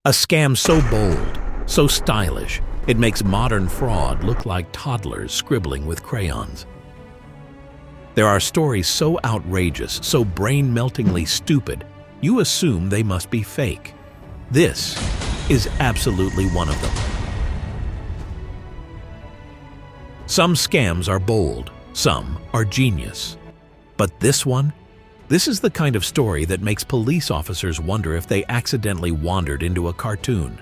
A scam so bold, so stylish, it makes modern fraud look like toddlers scribbling with crayons. There are stories so outrageous, so brain-meltingly stupid, you assume they must be fake. This is absolutely one of them. Some scams are bold, some are genius. But this one? This is the kind of story that makes police officers wonder if they accidentally wandered into a cartoon.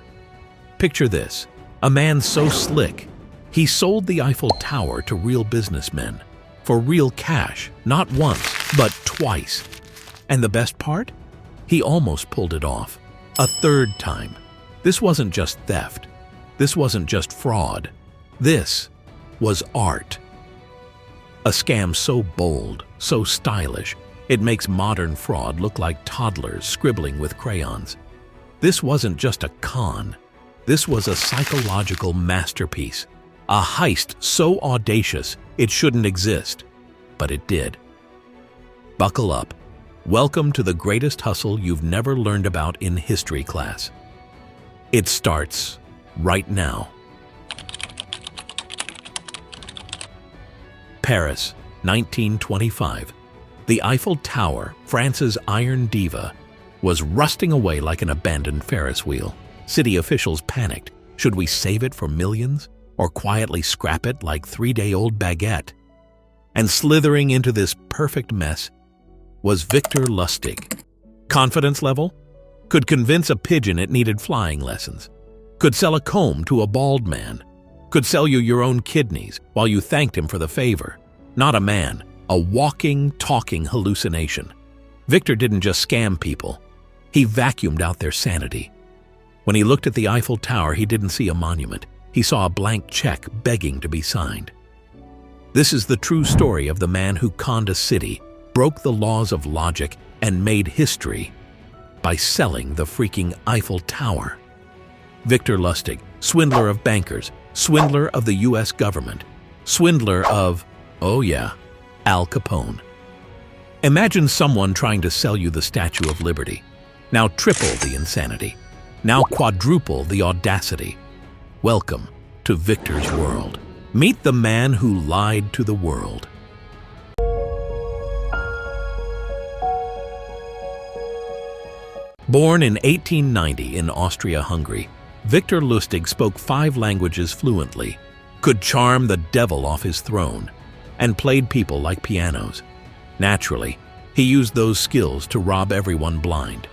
Picture this, a man so slick, he sold the Eiffel Tower to real businessmen, for real cash, not once, but twice. And the best part? He almost pulled it off. A third time. This wasn't just theft. This wasn't just fraud. This was art. A scam so bold, so stylish, it makes modern fraud look like toddlers scribbling with crayons. This wasn't just a con. This was a psychological masterpiece. A heist so audacious it shouldn't exist, but it did. Buckle up. Welcome to the greatest hustle you've never learned about in history class. It starts right now. Paris, 1925. The Eiffel Tower, France's iron diva, was rusting away like an abandoned Ferris wheel. City officials panicked. Should we save it for millions or quietly scrap it like three-day-old baguette? And slithering into this perfect mess was Victor Lustig. Confidence level? Could convince a pigeon it needed flying lessons. Could sell a comb to a bald man. Could sell you your own kidneys while you thanked him for the favor. Not a man, a walking, talking hallucination. Victor didn't just scam people. He vacuumed out their sanity. When he looked at the Eiffel Tower, he didn't see a monument. He saw a blank check begging to be signed. This is the true story of the man who conned a city, broke the laws of logic, and made history by selling the freaking Eiffel Tower. Victor Lustig, swindler of bankers, swindler of the US government, swindler of, oh yeah, Al Capone. Imagine someone trying to sell you the Statue of Liberty. Now triple the insanity. Now quadruple the audacity. Welcome to Victor's world. Meet the man who lied to the world. Born in 1890 in Austria-Hungary, Victor Lustig spoke 5 languages fluently, could charm the devil off his throne, and played people like pianos. Naturally, he used those skills to rob everyone blind.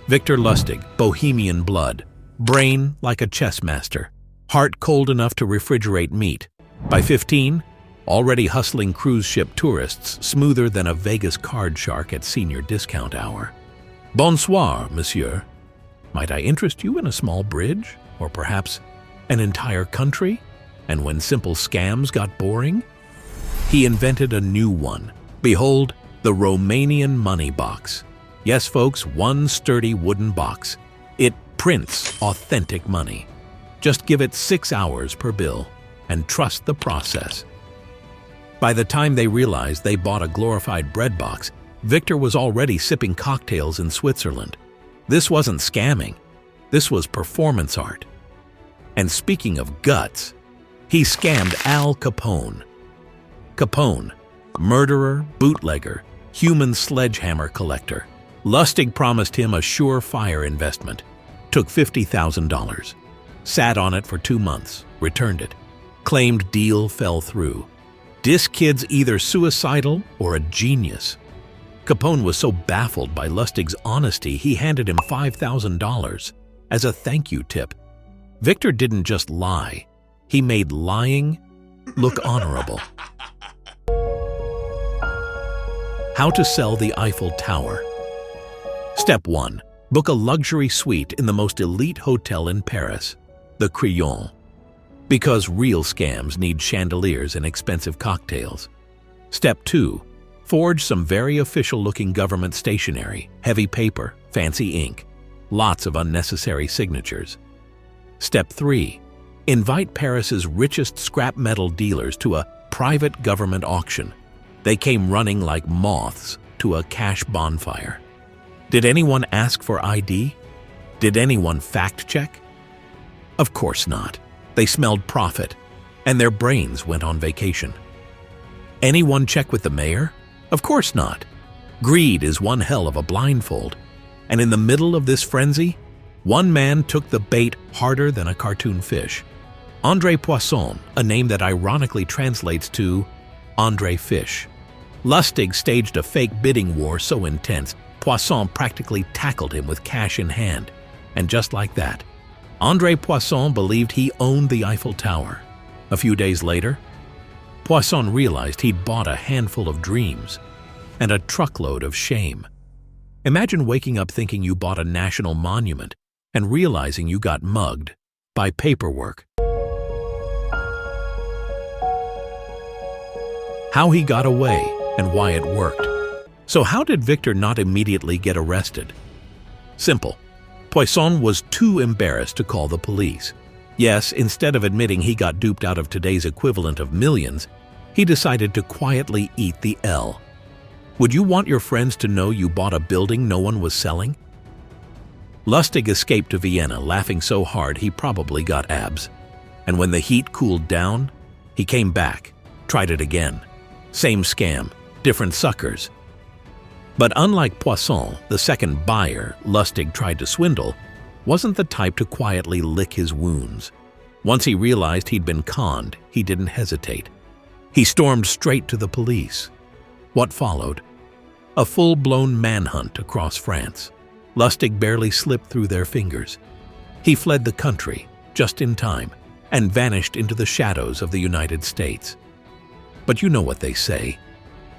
Victor Lustig, bohemian blood, brain like a chess master, heart cold enough to refrigerate meat. By 15, already hustling cruise ship tourists smoother than a Vegas card shark at senior discount hour. Bonsoir, monsieur. Might I interest you in a small bridge, or perhaps an entire country? And when simple scams got boring, he invented a new one. Behold, the Romanian money box. Yes, folks, one sturdy wooden box. It prints authentic money. Just give it 6 hours per bill and trust the process. By the time they realized they bought a glorified bread box, Victor was already sipping cocktails in Switzerland. This wasn't scamming. This was performance art. And speaking of guts, he scammed Al Capone. Capone, murderer, bootlegger, human sledgehammer collector. Lustig promised him a surefire investment, took $50,000, sat on it for 2 months, returned it, claimed deal fell through. This kid's either suicidal or a genius. Capone was so baffled by Lustig's honesty, he handed him $5,000 as a thank you tip. Victor didn't just lie, he made lying look honorable. How to sell the Eiffel Tower. Step 1. Book a luxury suite in the most elite hotel in Paris, the Crillon. Because real scams need chandeliers and expensive cocktails. Step 2. Forge some very official-looking government stationery, heavy paper, fancy ink, lots of unnecessary signatures. Step 3. Invite Paris's richest scrap metal dealers to a private government auction. They came running like moths to a cash bonfire. Did anyone ask for ID? Did anyone fact-check? Of course not. They smelled profit, and their brains went on vacation. Anyone check with the mayor? Of course not. Greed is one hell of a blindfold, and in the middle of this frenzy, one man took the bait harder than a cartoon fish. André Poisson, a name that ironically translates to André Fish. Lustig staged a fake bidding war so intense, Poisson practically tackled him with cash in hand. And just like that, André Poisson believed he owned the Eiffel Tower. A few days later, Poisson realized he'd bought a handful of dreams and a truckload of shame. Imagine waking up thinking you bought a national monument and realizing you got mugged by paperwork. How he got away and why it worked. So how did Victor not immediately get arrested? Simple. Poisson was too embarrassed to call the police. Yes, instead of admitting he got duped out of today's equivalent of millions, he decided to quietly eat the L. Would you want your friends to know you bought a building no one was selling? Lustig escaped to Vienna, laughing so hard he probably got abs. And when the heat cooled down, he came back, tried it again. Same scam, different suckers. But unlike Poisson, the second buyer Lustig tried to swindle wasn't the type to quietly lick his wounds. Once he realized he'd been conned, he didn't hesitate. He stormed straight to the police. What followed? A full-blown manhunt across France. Lustig barely slipped through their fingers. He fled the country, just in time, and vanished into the shadows of the United States. But you know what they say.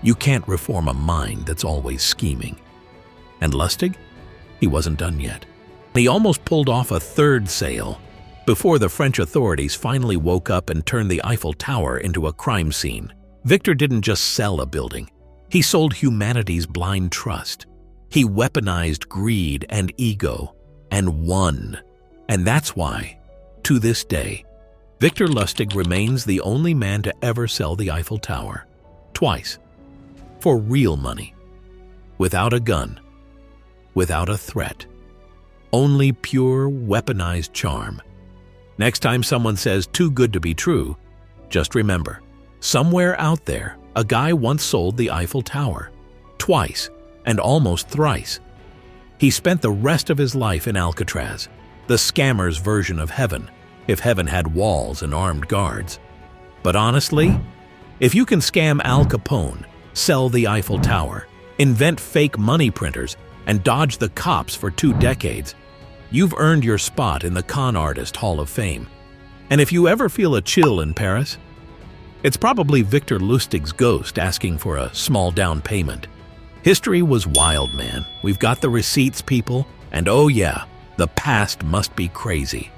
You can't reform a mind that's always scheming. And Lustig? He wasn't done yet. He almost pulled off a third sale before the French authorities finally woke up and turned the Eiffel Tower into a crime scene. Victor didn't just sell a building. He sold humanity's blind trust. He weaponized greed and ego, and won. And that's why, to this day, Victor Lustig remains the only man to ever sell the Eiffel Tower. Twice. For real money. Without a gun. Without a threat. Only pure, weaponized charm. Next time someone says too good to be true, just remember, somewhere out there, a guy once sold the Eiffel Tower. Twice. And almost thrice. He spent the rest of his life in Alcatraz, the scammer's version of heaven, if heaven had walls and armed guards. But honestly, if you can scam Al Capone, sell the Eiffel Tower, invent fake money printers, and dodge the cops for 2 decades, you've earned your spot in the Con Artist Hall of Fame. And if you ever feel a chill in Paris, it's probably Victor Lustig's ghost asking for a small down payment. History was wild, man. We've got the receipts, people, and oh yeah, the past must be crazy.